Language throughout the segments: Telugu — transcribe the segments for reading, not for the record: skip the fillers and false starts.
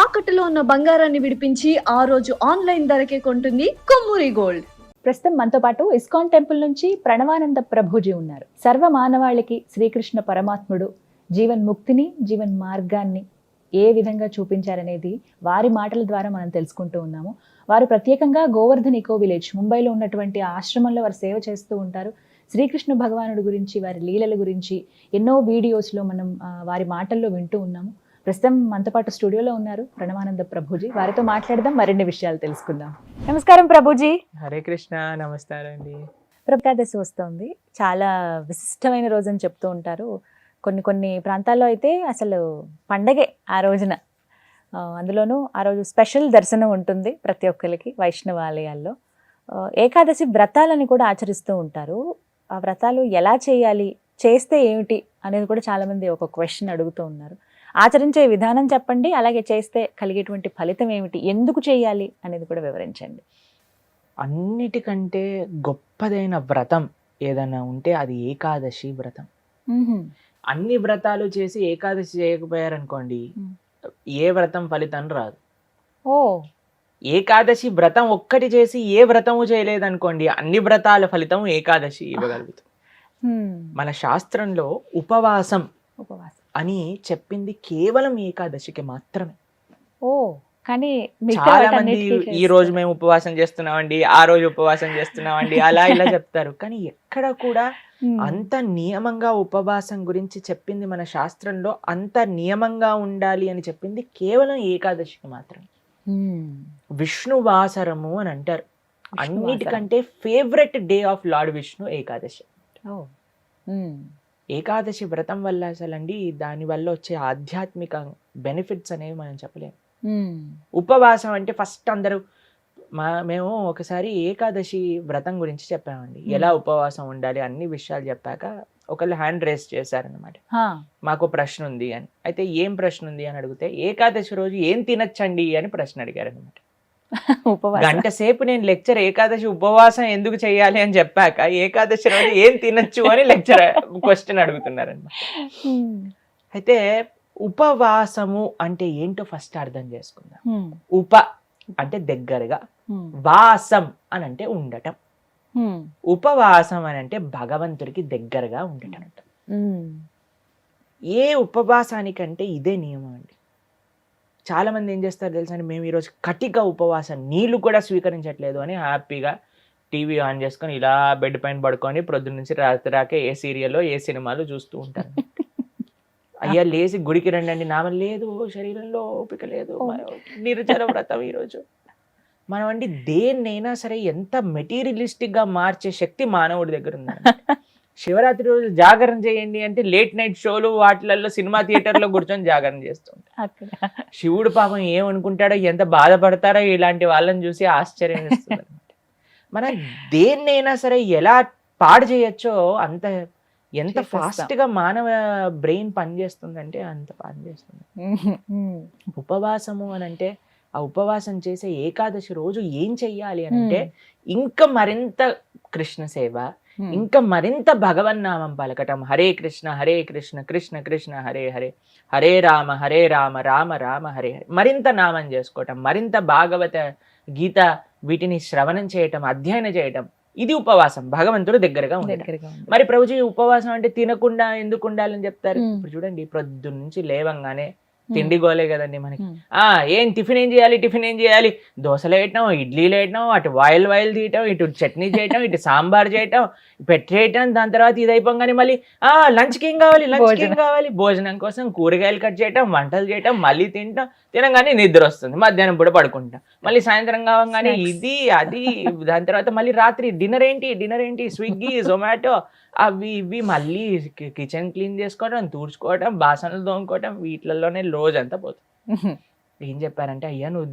తాకట్టులో ఉన్న బంగారాన్ని విడిపించి ఆ రోజు ఆన్లైన్ ధరకే కొంటుంది కొమ్మూరి గోల్డ్. ప్రస్తుతం మనతో పాటు ఇస్కాన్ టెంపుల్ నుంచి ప్రణవానంద ప్రభుజీ ఉన్నారు. సర్వ మానవాళికి శ్రీకృష్ణ పరమాత్ముడు జీవన్ ముక్తిని, జీవన్ మార్గాన్ని ఏ విధంగా చూపించారనేది వారి మాటల ద్వారా మనం తెలుసుకుంటూ ఉన్నాము. వారు ప్రత్యేకంగా గోవర్ధన్ ఈకో విలేజ్ ముంబైలో ఉన్నటువంటి ఆశ్రమంలో వారు సేవ చేస్తూ ఉంటారు. శ్రీకృష్ణ భగవానుడి గురించి, వారి లీలల గురించి ఎన్నో వీడియోస్లో మనం వారి మాటల్లో వింటూ ఉన్నాము. ప్రస్తుతం మనతో పాటు స్టూడియోలో ఉన్నారు ప్రణవానంద ప్రభుజీ. వారితో మాట్లాడదాం, మరిన్ని విషయాలు తెలుసుకుందాం. నమస్కారం ప్రభుజీ. హరే కృష్ణ. నమస్కారం అండి. ఏకాదశి వస్తుంది, చాలా విశిష్టమైన రోజు అని చెప్తూ ఉంటారు. కొన్ని ప్రాంతాల్లో అయితే అసలు పండగే ఆ రోజున. అందులోనూ ఆ రోజు స్పెషల్ దర్శనం ఉంటుంది ప్రతి ఒక్కరికి వైష్ణవ ఆలయాల్లో. ఏకాదశి వ్రతాలని కూడా ఆచరిస్తూ ఉంటారు. ఆ వ్రతాలు ఎలా చేయాలి, చేస్తే ఏమిటి అనేది కూడా చాలామంది ఒక క్వశ్చన్ అడుగుతూ ఉన్నారు. ఆచరించే విధానం చెప్పండి, అలాగే చేస్తే కలిగేటువంటి ఫలితం ఏమిటి, ఎందుకు చేయాలి అనేది కూడా వివరించండి. అన్నిటికంటే గొప్పదైన వ్రతం ఏదైనా ఉంటే అది ఏకాదశి వ్రతం. అన్ని వ్రతాలు చేసి ఏకాదశి చేయకపోయారనుకోండి, ఏ వ్రతం ఫలితం రాదు. ఓ, ఏకాదశి వ్రతం ఒక్కటి చేసి ఏ వ్రతము చేయలేదనుకోండి, అన్ని వ్రతాల ఫలితం ఏకాదశి ఇవ్వగలుగుతాం. మన శాస్త్రంలో ఉపవాసం అని చెప్పింది కేవలం ఏకాదశికి మాత్రమే. ఓ, కానీ చాలా మంది ఈ రోజు మేము ఉపవాసం చేస్తున్నామండి, ఆ రోజు ఉపవాసం చేస్తున్నామండి, అలా ఇలా చెప్తారు. కానీ ఎక్కడ కూడా అంత నియమంగా ఉపవాసం గురించి చెప్పింది మన శాస్త్రంలో, అంత నియమంగా ఉండాలి అని చెప్పింది కేవలం ఏకాదశికి మాత్రమే. విష్ణువాసరము అని అంటారు. అన్నిటికంటే favourite day of lord Vishnu Ekadashi. Ekadashi వ్రతం వల్ల అసలండి దాని వల్ల వచ్చే ఆధ్యాత్మిక బెనిఫిట్స్ అనేవి మనం చెప్పలేము. ఉపవాసం అంటే ఫస్ట్ అందరూ మేము ఒకసారి ఏకాదశి వ్రతం గురించి చెప్పామండి, ఎలా ఉపవాసం ఉండాలి అన్ని విషయాలు చెప్పాక ఒకళ్ళు హ్యాండ్ రేస్ చేశారనమాట. మాకు ప్రశ్న ఉంది అని. అయితే ఏం ప్రశ్న ఉంది అని అడిగితే, ఏకాదశి రోజు ఏం తినచ్చండి అని ప్రశ్న అడిగారు అనమాట. గంట సేపు నేను లెక్చర్ ఏకాదశి ఉపవాసం ఎందుకు చేయాలి అని చెప్పాక ఏకాదశి రోజు ఏం తినచ్చు అని లెక్చర్ క్వశ్చన్ అడుగుతున్నారనమాట. అయితే ఉపవాసము అంటే ఏంటో ఫస్ట్ అర్థం చేసుకుందాం. ఉప అంటే దగ్గరగా, వాసం అని అంటే ఉండటం. ఉపవాసం అని అంటే భగవంతుడికి దగ్గరగా ఉండటం. ఏ ఉపవాసానికంటే ఇదే నియమం అండి. చాలా మంది ఏం చేస్తారు తెలుసా అండి, మేము ఈరోజు కటిక ఉపవాసం, నీళ్లు కూడా స్వీకరించట్లేదు అని హ్యాపీగా టీవీ ఆన్ చేసుకొని ఇలా బెడ్ పైన పడుకొని ప్రొద్దున నుంచి రాత్రి రాక ఏ సీరియల్లో ఏ సినిమాలు చూస్తూ ఉంటారు. అయ్యా లేచి గుడికి రండి, నామం లేదు, శరీరంలో ఓపిక లేదు, నిర్జల వ్రతం ఈరోజు. మనం అండి దేన్నైనా సరే ఎంత మెటీరియలిస్టిక్ గా మార్చే శక్తి మానవుడి దగ్గర ఉందండి. శివరాత్రి రోజు జాగరణ చేయండి అంటే లేట్ నైట్ షోలు వాటిలలో సినిమా థియేటర్లో కూర్చొని జాగరణ చేస్తుంటారు. శివుడు పాపం ఏమనుకుంటాడో, ఎంత బాధపడతారో ఇలాంటి వాళ్ళని చూసి ఆశ్చర్యం వేస్తుంది అనమాట. మనం దేన్నైనా సరే ఎలా పాడు చేయొచ్చో అంత, ఎంత ఫాస్ట్ గా మానవ బ్రెయిన్ పనిచేస్తుందంటే అంత పనిచేస్తుంది. ఉపవాసము అని అంటే, ఆ ఉపవాసం చేసే ఏకాదశి రోజు ఏం చెయ్యాలి అని అంటే, ఇంకా మరింత కృష్ణ సేవ, ఇంకా మరింత భగవన్నామం పలకటం. హరే కృష్ణ కృష్ణ కృష్ణ హరే హరే, హరే రామ రామ రామ హరే హరే. మరింత నామం చేసుకోవటం, మరింత భాగవత గీత వీటిని శ్రవణం చేయటం, అధ్యయనం చేయటం. ఇది ఉపవాసం, భగవంతుడు దగ్గరగా ఉండటం. మరి ప్రభుజీ ఉపవాసం అంటే తినకుండా ఎందుకు ఉండాలని చెప్తారు? ఇప్పుడు చూడండి, ప్రొద్దు నుంచి లేవంగానే తిండి గోలే కదండి మనకి. ఏం టిఫిన్ ఏం చేయాలి, దోశలు వేయటం, ఇడ్లీలు వేయటం, అటు వాయిల్ తీయటం, ఇటు చట్నీ చేయటం, ఇటు సాంబార్ చేయటం, పెట్టేయటం. దాని తర్వాత ఇది అయిపోగానే మళ్ళీ లంచ్కి ఏం కావాలి, భోజనం కోసం కూరగాయలు కట్ చేయటం, వంటలు చేయటం, మళ్ళీ తినగానే నిద్ర వస్తుంది, మధ్యాహ్నం పూట పడుకుంటాం, మళ్ళీ సాయంత్రం కావగానే ఇది అది. దాని తర్వాత మళ్ళీ రాత్రి డిన్నర్ ఏంటి, స్విగ్గీ, జొమాటో, అవి ఇవి, మళ్ళీ కిచెన్ క్లీన్ చేసుకోవడం, తూడ్చుకోవడం, బాసనలు తోముకోవడం, వీటిలలోనే రోజంతా పోతుంది. ఏం చెప్పారంటే, అయ్యా నువ్వు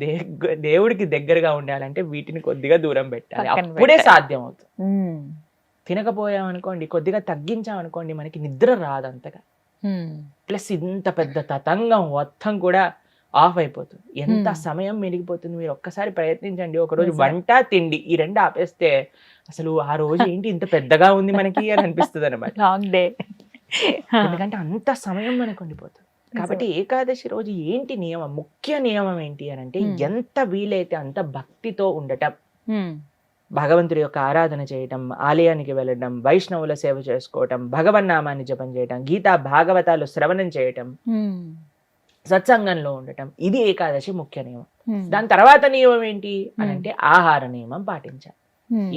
దేవుడికి దగ్గరగా ఉండాలంటే వీటిని కొద్దిగా దూరం పెట్టాలి, అప్పుడే సాధ్యం అవుతుంది. తినకపోయామనుకోండి, కొద్దిగా తగ్గించామనుకోండి, మనకి నిద్ర రాదు అంతగా. ప్లస్ ఇంత పెద్ద తతంగం మొత్తం కూడా ఆఫ్ అయిపోతుంది. ఎంత సమయం మెరిగిపోతుంది. మీరు ఒక్కసారి ప్రయత్నించండి. ఒకరోజు వంట తిండి ఈ రెండు ఆపేస్తే అసలు ఆ రోజు ఏంటి ఇంత పెద్దగా ఉంది మనకి అని అనిపిస్తుంది అనమాట. ఎందుకంటే అంత సమయం మనకు ఉండిపోతుంది. కాబట్టి ఏకాదశి రోజు ఏంటి నియమం, ముఖ్య నియమం ఏంటి అని అంటే ఎంత వీలైతే అంత భక్తితో ఉండటం, భగవంతుడి యొక్క ఆరాధన చేయటం, ఆలయానికి వెళ్ళడం, వైష్ణవుల సేవ చేసుకోవటం, భగవన్నామాన్ని జపం చేయటం, గీతా భాగవతాలు శ్రవణం చేయటం, సత్సంగంలో ఉండటం, ఇది ఏకాదశి ముఖ్య నియమం. దాని తర్వాత నియమం ఏంటి అని అంటే ఆహార నియమం పాటించాలి.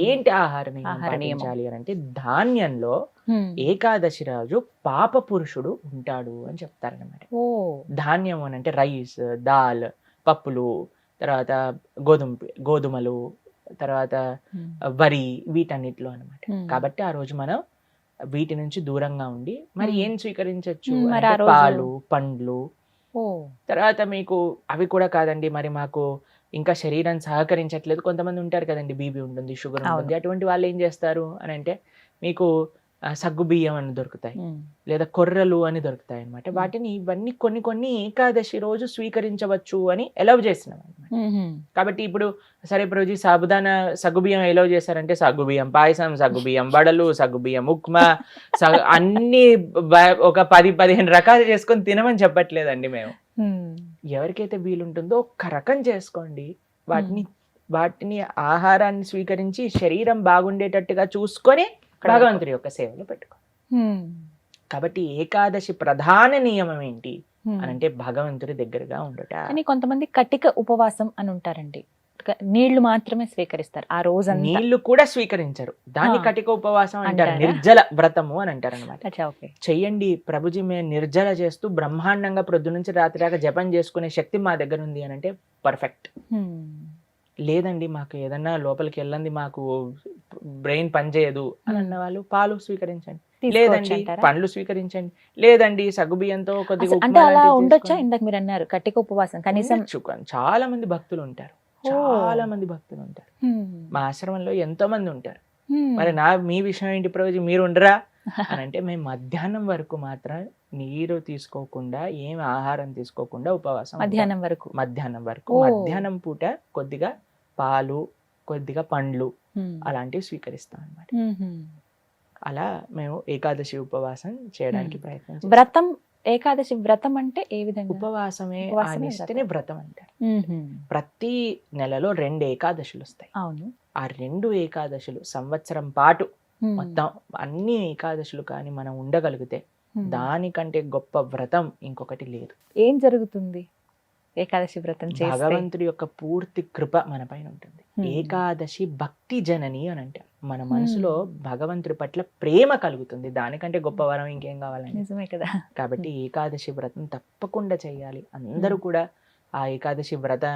ఏంటి ఆహార నియమం పాటించాలి అని అంటే ధాన్యంలో ఏకాదశి రోజు పాప పురుషుడు ఉంటాడు అని చెప్తారనమాట. ధాన్యం అని అంటే రైస్, దాల్, పప్పులు, తర్వాత గోధుమలు, తర్వాత వరి, వీటన్నిటిలో అనమాట. కాబట్టి ఆ రోజు మనం వీటి నుంచి దూరంగా ఉండి మరి ఏం స్వీకరించవచ్చు, పాలు, పండ్లు. తర్వాత మీకు అవి కూడా కాదండి, మరి మాకు ఇంకా శరీరం సహకరించట్లేదు, కొంతమంది ఉంటారు కదండి, బీపీ ఉంటుంది, షుగర్ ఉంటుంది, అటువంటి వాళ్ళు ఏం చేస్తారు అని అంటే మీకు సగ్గు బియ్యం అని దొరుకుతాయి, లేదా కొర్రలు అని దొరుకుతాయి అనమాట. వాటిని ఇవన్నీ కొన్ని ఏకాదశి రోజు స్వీకరించవచ్చు అని ఎలవ్ చేసినాం అనమాట. కాబట్టి ఇప్పుడు సరే రోజు సాబుదానా సగ్గుబియ్యం ఎలవ్ చేశారంటే సగ్గుబియ్యం పాయసం, సగ్గుబియ్యం వడలు, సగ్గుబియ్యం ఉప్మా, అన్ని ఒక 10-15 రకాలు చేసుకొని తినమని చెప్పట్లేదండి మేము. ఎవరికైతే వీలుంటుందో ఒక్క రకం చేసుకోండి, వాటిని ఆహారాన్ని స్వీకరించి శరీరం బాగుండేటట్టుగా చూసుకొని భగవంతుడి యొక్క సేవలో పెట్టుకో. కాబట్టి ఏకాదశి ప్రధాన నియమం ఏంటి అని అంటే భగవంతుడి దగ్గరగా ఉండట. కానీ కొంతమంది కటిక ఉపవాసం అని ఉంటారండి, నీళ్లు మాత్రమే స్వీకరిస్తారు ఆ రోజు. నీళ్లు కూడా స్వీకరించరు, దాన్ని కటిక ఉపవాసం అంటారు, నిర్జల వ్రతము అని అంటారు అనమాట. చెయ్యండి ప్రభుజీ, మేము నిర్జల చేస్తూ బ్రహ్మాండంగా ప్రొద్దు నుంచి రాత్రి దాకా జపం చేసుకునే శక్తి మా దగ్గర ఉంది అని అంటే పర్ఫెక్ట్. లేదండి మాకు ఏదన్నా లోపలికి వెళ్ళండి, మాకు బ్రెయిన్ పనిచేయదు అని అన్న వాళ్ళు పాలు స్వీకరించండి, లేదండి పండ్లు స్వీకరించండి, లేదండి సగ్గుబియ్యంతో కొద్దిగా అంటే అలా ఉండొచ్చా? ఇందాక మీరు అన్నారు కటిక ఉపవాసం కనీసం. చాలా మంది భక్తులు ఉంటారు, చాలా మంది భక్తులు ఉంటారు, మా ఆశ్రమంలో ఎంతో మంది ఉంటారు. మరి మీ విషయం ఏంటి ప్రభుజీ, మీరు ఉండరా అని అంటే మేము మధ్యాహ్నం వరకు మాత్రం నీరు తీసుకోకుండా, ఏం ఆహారం తీసుకోకుండా ఉపవాసం. మధ్యాహ్నం పూట కొద్దిగా పాలు, కొద్దిగా పండ్లు అలాంటివి స్వీకరిస్తాం అన్నమాట. అలా మేము ఏకాదశి ఉపవాసం చేయడానికి ప్రయత్నం. వ్రతం, ఏకాదశి వ్రతం అంటే ఏ విధంగా? ఉపవాసమే ఆనిస్తేనే వ్రతం అంటారు. ప్రతి నెలలో 2 ఏకాదశులు వస్తాయి. అవును. ఆ 2 ఏకాదశులు సంవత్సరం పాటు మొత్తం అన్ని ఏకాదశులు కానీ మనం ఉండగలిగితే దానికంటే గొప్ప వ్రతం ఇంకొకటి లేదు. ఏం జరుగుతుంది ఏకాదశి వ్రతం చేస్తే? భగవంతుడి యొక్క పూర్తి కృప మన పైన ఉంటుంది. ఏకాదశి భక్తి జనని అని అంటారు. మన మనసులో భగవంతుడి పట్ల ప్రేమ కలుగుతుంది, దానికంటే గొప్ప వరం ఇంకేం కావాలండి? నిజమే కదా. కాబట్టి ఏకాదశి వ్రతం తప్పకుండా చేయాలి. అందరూ కూడా ఆ ఏకాదశి వ్రత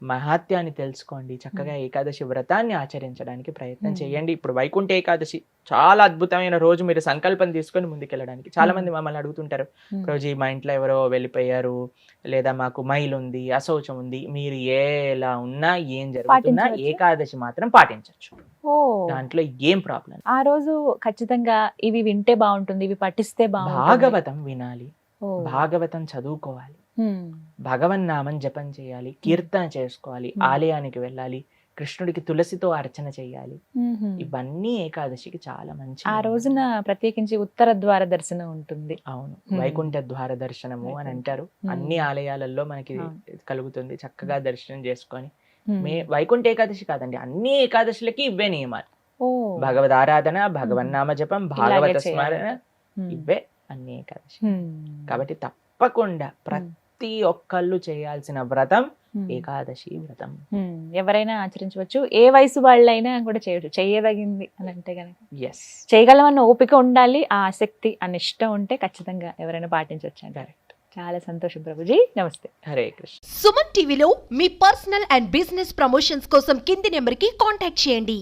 మహాత్యాన్ని తెలుసుకోండి, చక్కగా ఏకాదశి వ్రతాన్ని ఆచరించడానికి ప్రయత్నం చేయండి. ఇప్పుడు వైకుంఠ ఏకాదశి చాలా అద్భుతమైన రోజు, మీరు సంకల్పం తీసుకొని ముందుకెళ్ళడానికి. చాలా మంది మమ్మల్ని అడుగుతుంటారు, రోజు మా ఇంట్లో ఎవరో వెళ్ళిపోయారు, లేదా మాకు మైల్ ఉంది, అశౌచం ఉంది, మీరు ఎలా ఉన్నా ఏం జరుగుతున్నా ఏకాదశి మాత్రం పాటించవచ్చు, దాంట్లో ఏం ప్రాబ్లం. ఆ రోజు ఖచ్చితంగా ఇవి వింటే బాగుంటుంది, ఇవి పఠిస్తే బాగుంటుంది. భాగవతం వినాలి, భాగవతం చదువుకోవాలి, భగవన్నామం జపం చేయాలి, కీర్తన చేసుకోవాలి, ఆలయానికి వెళ్ళాలి, కృష్ణుడికి తులసితో అర్చన చేయాలి. ఇవన్నీ ఏకాదశికి చాలా మంచి. ఆ రోజున ప్రత్యేకించి ఉత్తర ద్వార దర్శనం ఉంటుంది. అవును, వైకుంఠ ద్వార దర్శనము అని అంటారు. అన్ని ఆలయాలలో మనకి కలుగుతుంది. చక్కగా దర్శనం చేసుకొని వైకుంఠ ఏకాదశి కాదండి, అన్ని ఏకాదశులకి ఇవే నియమాలు. భగవద్ ఆరాధన, భగవన్నామ జపం, భాగవత స్మరణ, ఇవే అన్ని ఏకాదశి. కాబట్టి తప్పకుండా ప్రతి ఒక్కళ్ళు చేయాల్సిన వ్రతం ఏకాదశి వ్రతం. ఎవరైనా ఆచరించవచ్చు, ఏ వయసు వాళ్ళైనా కూడా చేయవచ్చు, చేయదగింది అని అంటే కనుక. ఎస్, చేయగలమన్న ఓపిక ఉండాలి, ఆ ఆసక్తి, ఆ నిష్ట ఉంటే ఖచ్చితంగా ఎవరైనా పాటించవచ్చు అంటారు. చాలా సంతోషం ప్రభుజీ, నమస్తే. హరే కృష్ణ. సుమన్ టీవీలో మీ పర్సనల్ అండ్ బిజినెస్ ప్రమోషన్స్ కోసం కింది నెంబర్కి కాంటాక్ట్ చేయండి.